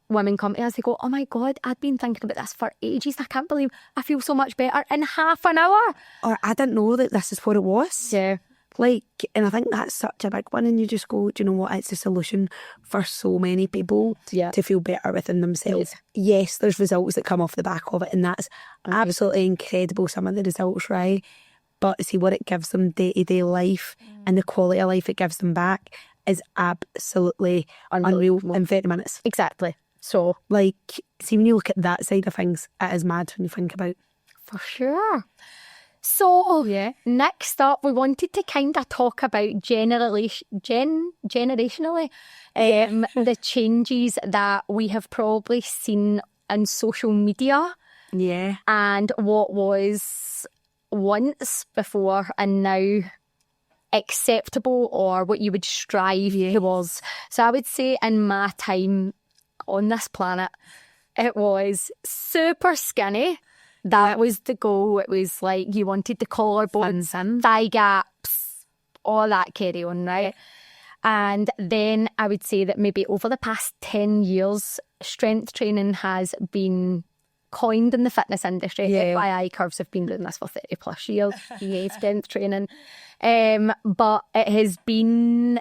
women come to us, they go, oh my God, I've been thinking about this for ages. I can't believe I feel so much better in half an hour. Or I didn't know that this is what it was. Yeah. Like, and I think that's such a big one. And you just go, do you know what? It's a solution for so many people to feel better within themselves. Yes, there's results that come off the back of it, and that's absolutely incredible, some of the results, right? But see, what it gives them day-to-day life and the quality of life it gives them back is absolutely unreal in 30 minutes. Exactly. So, like, see, when you look at that side of things, it is mad when you think about it. For sure. So, next up, we wanted to kind of talk about generationally the changes that we have probably seen on social media. Yeah. And what was once before and now acceptable, or what you would strive towards. So I would say in my time on this planet, it was super skinny. That was the goal. It was like you wanted the collarbones, thigh gaps, all that carry on, right? And then I would say that maybe over the past 10 years, strength training has been coined in the fitness industry. FYI, Curves have been doing this for 30 plus years. Strength training. But it has been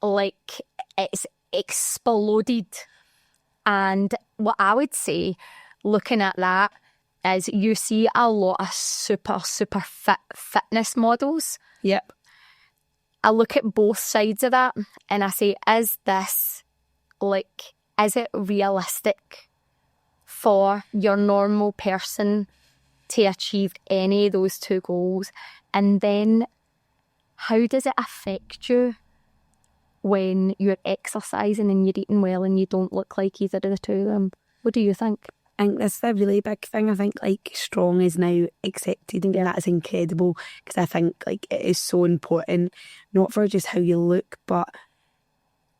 like, it's exploded. And what I would say, looking at that, is you see a lot of super fit fitness models. Yep. I look at both sides of that and I say, is it realistic for your normal person to achieve any of those two goals? And then how does it affect you when you're exercising and you're eating well and you don't look like either of the two of them? What do you think? I think that's a really big thing. I think like strong is now accepted, and that is incredible, because I think like it is so important, not for just how you look, but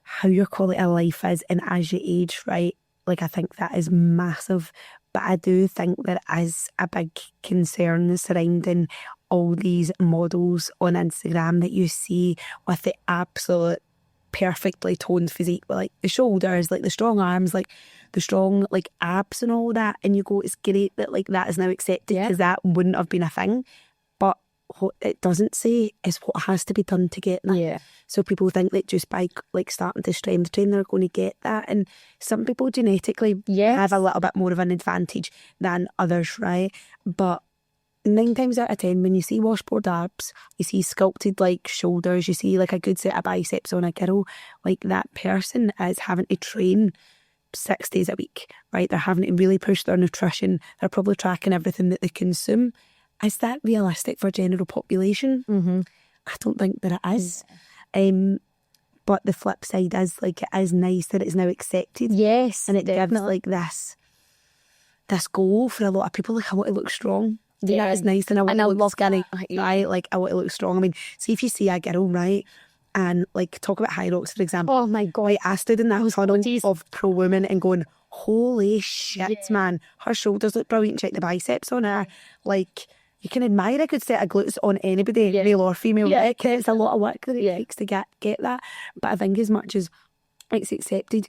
how your quality of life is, and as you age, right? Like I think that is massive. But I do think there is a big concern surrounding all these models on Instagram that you see with the absolute perfectly toned physique, with like the shoulders, like the strong arms, like the strong like abs and all that, and you go, it's great that like that is now accepted, because that wouldn't have been a thing. But what it doesn't say is what has to be done to get that. So people think that just by like starting to strength train they're going to get that, and some people genetically have a little bit more of an advantage than others, right? But 9 times out of 10, when you see washboard abs, you see sculpted like shoulders, you see like a good set of biceps on a girl, like that person is having to train 6 days a week, right? They're having to really push their nutrition. They're probably tracking everything that they consume. Is that realistic for general population? I don't think that it is. But the flip side is like, it is nice that it's now accepted. Yes, and it gives like this goal for a lot of people. Like, I want to look strong. Yeah, it's nice, and I want to look skinny. I want to look strong. I mean, see if you see a girl, right, and like talk about high rocks, for example. Oh my God, I stood in that tunnel of pro women and going, holy shit, man, her shoulders look brilliant. Check the biceps on her. Like, you can admire a good set of glutes on anybody, male or female. It's a lot of work that it takes to get that. But I think as much as it's accepted,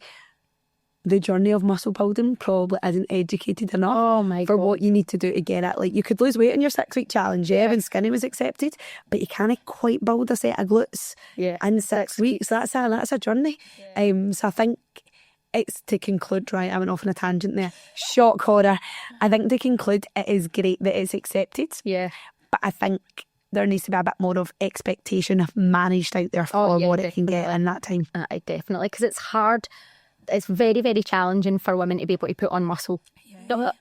the journey of muscle building probably isn't educated enough for what you need to do to get it. Like, you could lose weight in your 6-week challenge, when skinny was accepted, but you can't quite build a set of glutes in 6 weeks. That's a journey. So I think it's to conclude, right, I went off on a tangent there. Shock horror. I think to conclude, it is great that it's accepted. Yeah. But I think there needs to be a bit more of expectation managed out there for what it can get in that time. Definitely, because it's hard. It's very, very challenging for women to be able to put on muscle.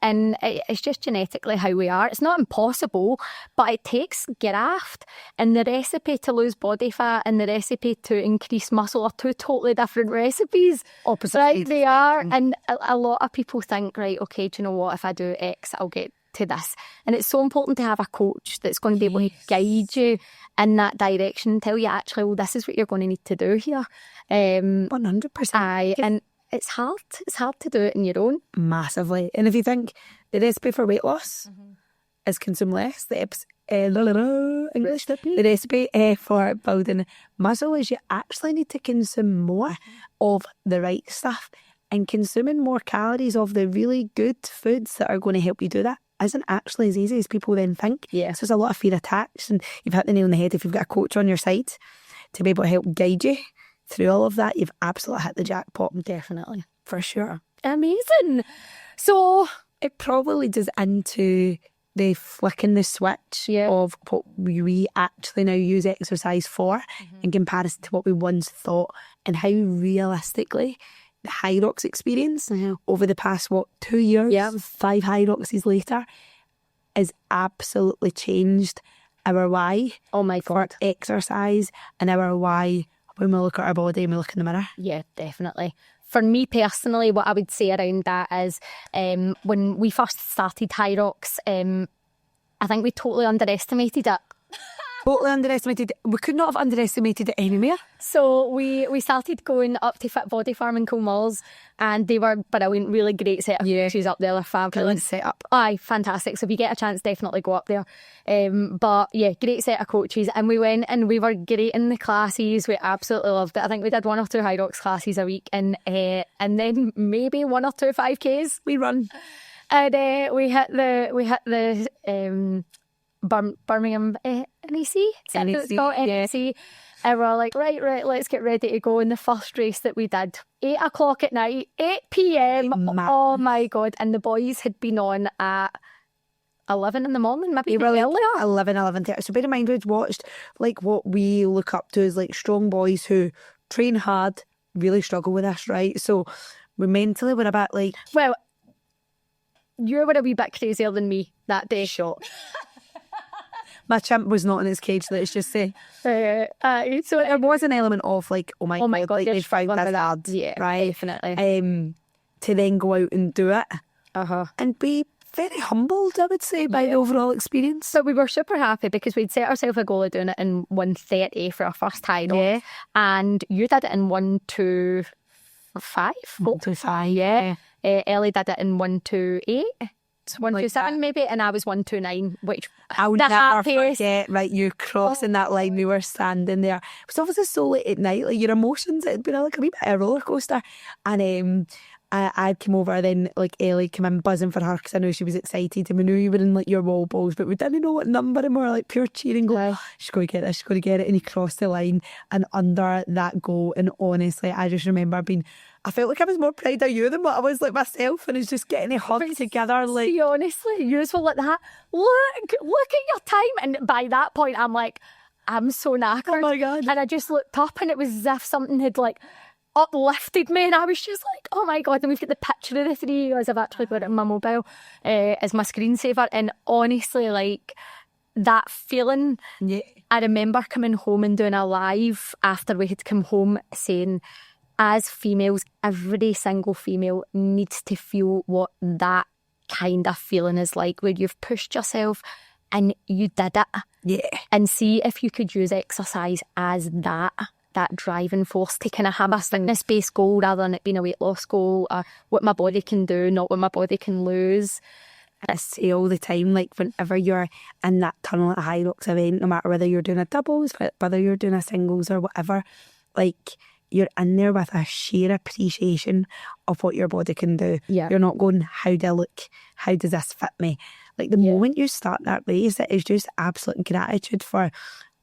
And it's just genetically how we are. It's not impossible, but it takes graft. And the recipe to lose body fat and the recipe to increase muscle are two totally different recipes. Opposite. Right, they are. And a lot of people think, right, okay, do you know what? If I do X, I'll get to this. And it's so important to have a coach that's going to be able to guide you in that direction and tell you, actually, well, this is what you're going to need to do here. 100%. And it's hard. It's hard to do it on your own. Massively. And if you think the recipe for weight loss is consume less, the recipe for building muscle is you actually need to consume more of the right stuff, and consuming more calories of the really good foods that are going to help you do that isn't actually as easy as people then think. Yeah. So there's a lot of fear attached, and you've hit the nail on the head. If you've got a coach on your side to be able to help guide you through all of that, you've absolutely hit the jackpot. Definitely. For sure. Amazing. So it probably does into the flicking the switch of what we actually now use exercise for in comparison to what we once thought, and how realistically the High Rocks experience over the past, 2 years, 5 High Rockses later, has absolutely changed our why for exercise and our why when we look at our body and we look in the mirror. Yeah, definitely. For me personally, what I would say around that is when we first started High Rocks, I think we totally underestimated it. Totally underestimated. We could not have underestimated it anywhere. So we started going up to Fit Body Farm in Coolmalls, and they were brilliant, really great set of coaches up there. They're fabulous. Brilliant setup. Aye, fantastic. So if you get a chance, definitely go up there. But yeah, great set of coaches. And we went and we were great in the classes. We absolutely loved it. I think we did 1 or 2 High Rocks classes a week, and then maybe 1 or 2 5Ks we run. And we hit the Birmingham NEC. NEC. And we're like, right, let's get ready to go. And the first race that we did, 8 o'clock at night, 8 p.m. Oh my God. And the boys had been on at 11 in the morning, maybe earlier. 11:30. So bear in mind, we'd watched like what we look up to as like strong boys who train hard, really struggle with this, right? So we mentally were a bit like... Well, you were a wee bit crazier than me that day. Shot. My chimp was not in his cage, let's just say. So there was an element of like, oh my God, like they found that hard, right? Definitely. To then go out and do it and be very humbled, I would say, by the overall experience. So we were super happy because we'd set ourselves a goal of doing it in 1:30 for our first High Rock, and you did it in 1:25. 1:25, Ellie did it in 1:28. 1:27 maybe, and I was 1:29, which I'll never forget. Right, you crossing that line, we were standing there. It was obviously so late at night, like your emotions, it had been like a wee bit of a roller coaster. And I came over, then like Ellie came in buzzing for her because I knew she was excited, and we knew you were in like your wall balls, but we didn't know what number, and we were like pure cheering, going, she's going to get this, she's going to get it. And he crossed the line and under that goal, and honestly I just remember I felt like I was more proud of you than what I was like myself, and it's just getting a hug together. Like, see, honestly, you were like that. Look at your time. And by that point, I'm like, I'm so knackered. Oh my God. And I just looked up, and it was as if something had like uplifted me, and I was just like, oh my God. And we've got the picture of the 3 as I've actually got it in my mobile as my screensaver. And honestly, like that feeling, I remember coming home and doing a live after we had come home saying, as females, every single female needs to feel what that kind of feeling is like, where you've pushed yourself and you did it. Yeah. And see if you could use exercise as that driving force to kind of have a fitness-based goal rather than it being a weight loss goal, or what my body can do, not what my body can lose. I say all the time, like whenever you're in that tunnel at a High Rocks event, no matter whether you're doing a doubles, whether you're doing a singles or whatever, like you're in there with a sheer appreciation of what your body can do. Yeah. You're not going, how do I look? How does this fit me? Like the moment you start that race, it is just absolute gratitude for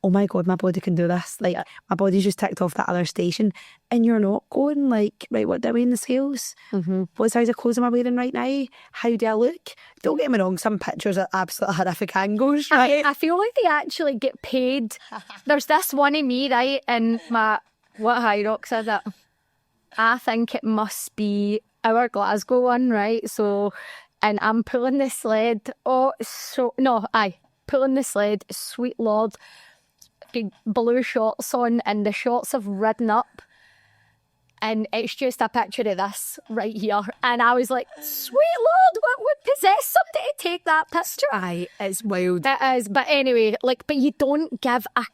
oh my God, my body can do this. Like, my body's just ticked off that other station. And you're not going like, right, what do I weigh in the scales? What size of clothes am I wearing right now? How do I look? Don't get me wrong, some pictures are absolutely horrific angles, right? I feel like they actually get paid. There's this one of me, right, in my, what High Rocks is it? I think it must be our Glasgow one, right? So, and I'm pulling the sled. Pulling the sled, sweet Lord. Big blue shorts on, and the shorts have ridden up, and it's just a picture of this right here, and I was like, sweet Lord, what would possess somebody to take that picture? Aye, it's wild. It is, but anyway, like, but you don't give a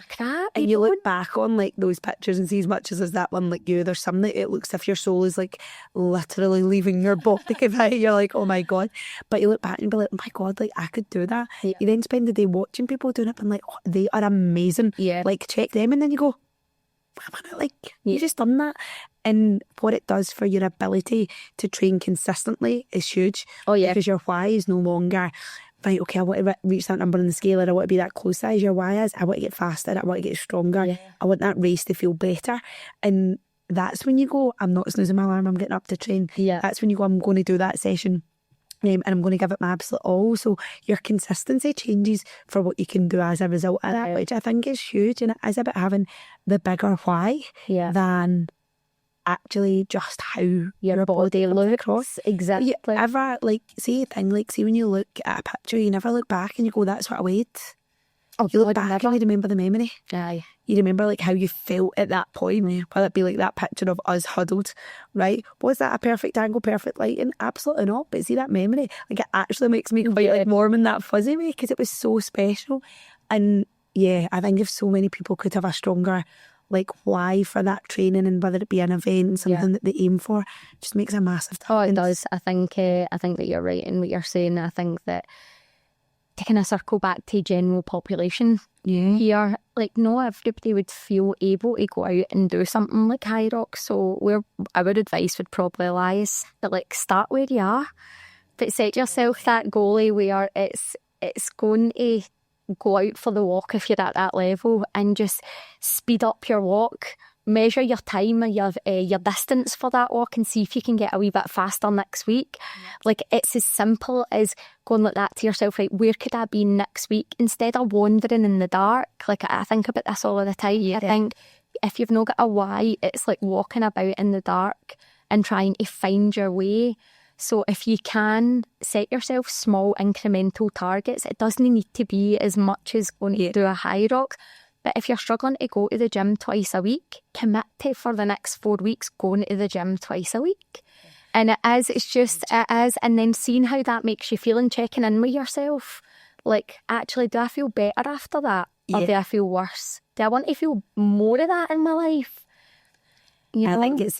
crap. And you look back on like those pictures and see, as much as there's that one like you, there's some that it looks as if your soul is like literally leaving your body. You're like, oh my God. But you look back and be like, oh my God, like I could do that. Yeah. You then spend the day watching people doing it and like, oh, they are amazing. Yeah. Like check them, and then you go, wait a minute, like you just done that. And what it does for your ability to train consistently is huge. Oh yeah. Because your why is no longer, right, okay, I want to reach that number on the scale, or I want to be that close size. Your why is, I want to get faster, I want to get stronger, I want that race to feel better. And that's when you go, I'm not snoozing my alarm, I'm getting up to train. Yeah. That's when you go, I'm going to do that session. And I'm going to give it my absolute all. So your consistency changes for what you can do as a result of that, which I think is huge. And it is about having the bigger why than actually just how your body looks. Exactly. You ever, like, see a thing, like, see when you look at a picture, you never look back and you go, that's what I weighed. Oh, you look back and you remember the memory. Aye. You remember like how you felt at that point, whether it be like that picture of us huddled, right? Was that a perfect angle, perfect lighting? Absolutely not. But see that memory, like it actually makes me quite like warm in that fuzzy way, because it was so special. And yeah, I think if so many people could have a stronger like why for that training, and whether it be an event, something that they aim for, just makes a massive difference. Oh, it does. I think that you're right in what you're saying. I think that taking a circle back to general population here, like not everybody would feel able to go out and do something like High Rocks. So our advice would probably lie is that like start where you are, but set yourself that goalie where it's going to go out for the walk if you're at that level, and just speed up your walk. Measure your time or your distance for that walk and see if you can get a wee bit faster next week. Like it's as simple as going like that to yourself, right, where could I be next week, instead of wandering in the dark. Like I think about this all of the time. I think if you've not got a why, it's like walking about in the dark and trying to find your way. So if you can set yourself small incremental targets, it doesn't need to be as much as going to do a High Rocks. But if you're struggling to go to the gym twice a week, commit to for the next 4 weeks going to the gym twice a week. And it is. And then seeing how that makes you feel and checking in with yourself. Like, actually, do I feel better after that? Or do I feel worse? Do I want to feel more of that in my life? You know? I think it's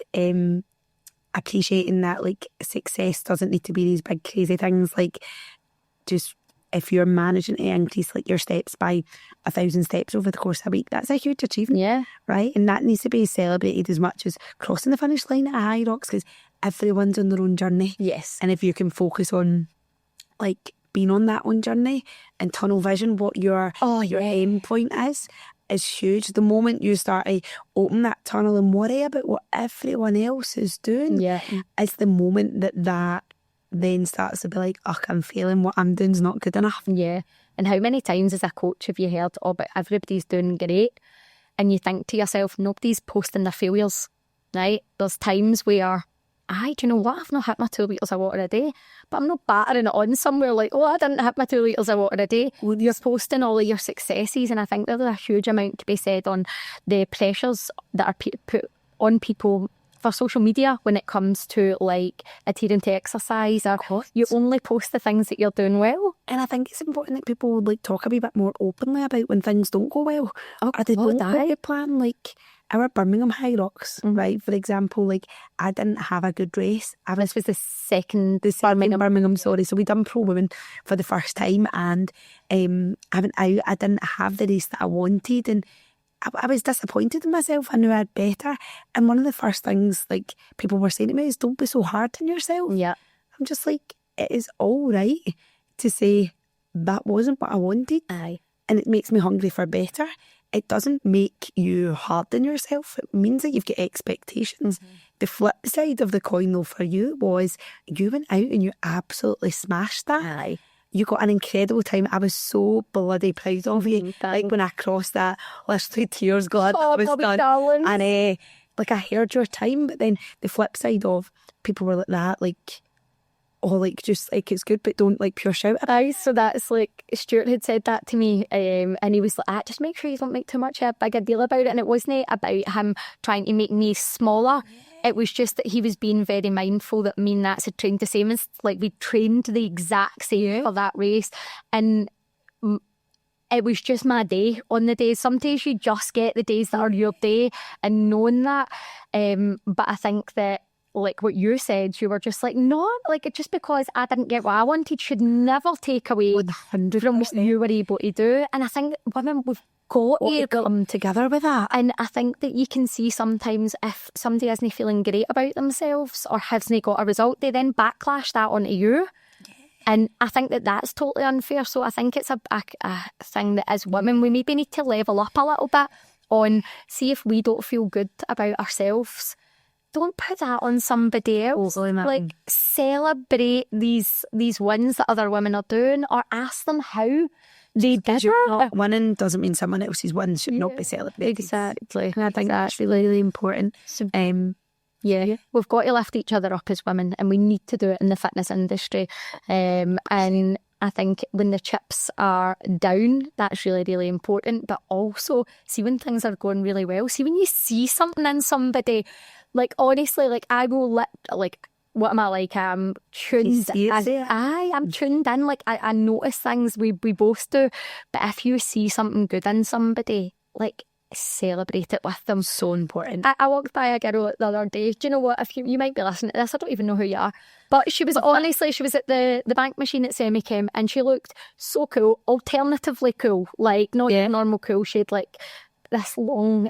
appreciating that, like, success doesn't need to be these big crazy things. Like, just if you're managing to increase like your steps by 1,000 steps over the course of a week, that's a huge achievement, right? And that needs to be celebrated as much as crossing the finish line at High Rocks, because everyone's on their own journey. Yes. And if you can focus on like being on that own journey and tunnel vision, what your end point is huge. The moment you start to open that tunnel and worry about what everyone else is doing, it's the moment that then starts to be like, oh, I'm feeling what I'm doing's not good enough. Yeah. And how many times as a coach have you heard, oh, but everybody's doing great? And you think to yourself, nobody's posting their failures, right? There's times where, do you know what? I've not hit my 2 litres of water a day, but I'm not battering it on somewhere like, oh, I didn't hit my 2 litres of water a day. Well, you're posting all of your successes, and I think there's a huge amount to be said on the pressures that are put on people for social media when it comes to like adhering to exercise, or you only post the things that you're doing well. And I think it's important that people like talk a wee bit more openly about when things don't go well, or they don't go to plan. Like our Birmingham High Rocks, right, for example, like I didn't have a good race. This was the second Birmingham, sorry. So we done Pro Women for the first time, and I didn't have the race that I wanted, and I was disappointed in myself. I knew I had better. And one of the first things like people were saying to me is, don't be so hard on yourself. Yeah. I'm just like, it is all right to say that wasn't what I wanted. Aye. and it makes me hungry for better, it doesn't make you hard on yourself. It means that you've got expectations. The flip side of the coin, though, for you was you went out and you absolutely smashed that. Aye. You got an incredible time. I was so bloody proud of you. Like when I crossed that, literally tears glad I was done. Darling. And like I heard your time, but then the flip side of people were like that, like, oh, like just like it's good, but don't like pure shout. Aye, so that's like Stuart had said that to me, and he was like, just make sure you don't make too much a big a deal about it. And it wasn't about him trying to make me smaller. It was just that he was being very mindful that me and Nats had trained the same. As like we trained the exact same for that race, and it was just my day on the days. Some days you just get the days that are your day, and knowing that. But I think that, like what you said, you were just like, no, like just because I didn't get what I wanted should never take away 100%. from what you were able to do. And I think women, we've got to come together with that. And I think that you can see sometimes if somebody isn't feeling great about themselves or hasn't got a result, they then backlash that onto you. And I think that that's totally unfair. So I think it's a thing that as women, we maybe need to level up a little bit on, see if we don't feel good about ourselves, don't put that on somebody else. Like, celebrate these wins that other women are doing, or ask them how they did it. Winning doesn't mean someone else's wins should not be celebrated. Exactly. And I think that's really, really important. So, we've got to lift each other up as women, and we need to do it in the fitness industry. And I think when the chips are down, that's really, really important. But also, see when things are going really well. See when you see something in somebody. Like, honestly, like, I will what am I like? I'm tuned in. I'm tuned in. Like, I notice things, we both do. But if you see something good in somebody, like, celebrate it with them. So important. I walked by a girl the other day. Do you know what? If you might be listening to this, I don't even know who you are. But she was honestly, she was at the bank machine at Semichem, and she looked so cool, alternatively cool. Like, not normal cool. She had like this long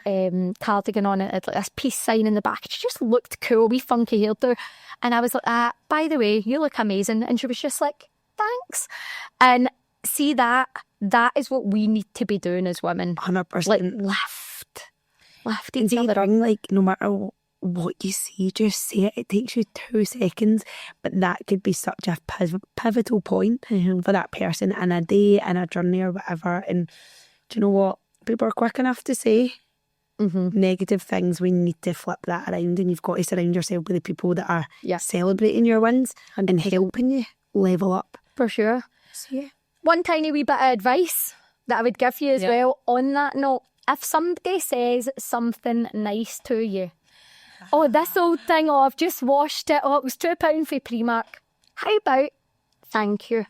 cardigan on it, like this peace sign in the back. She just looked cool, wee funky hairdo. And I was like, by the way, you look amazing. And she was just like, thanks. And see, that is what we need to be doing as women. 100%. Like, lift each other up. Like, no matter what you see, just say it. It takes you 2 seconds, but that could be such a pivotal point for that person in a day, in a journey or whatever. And do you know what? People are quick enough to say negative things. We need to flip that around, and you've got to surround yourself with the people that are celebrating your wins and helping you level up. For sure. So, one tiny wee bit of advice that I would give you as well on that note: if somebody says something nice to you, this old thing, I've just washed it, it was £2 for Primark, how about thank you?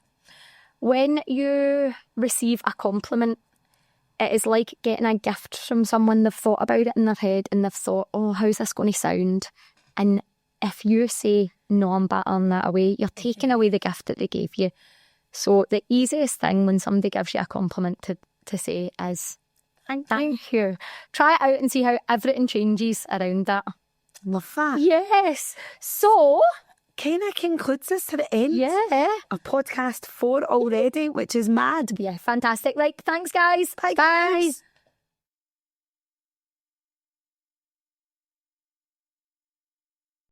When you receive a compliment, it is like getting a gift from someone. They've thought about it in their head and they've thought, how's this going to sound? And if you say, no, I'm battering that away, you're taking away the gift that they gave you. So the easiest thing when somebody gives you a compliment to say is, thank you. Try it out and see how everything changes around that. Love that. Yes. So, kind of concludes us to the end. Yeah. Of podcast 4 already, which is mad. Yeah, fantastic. Like, thanks, guys. Bye, guys.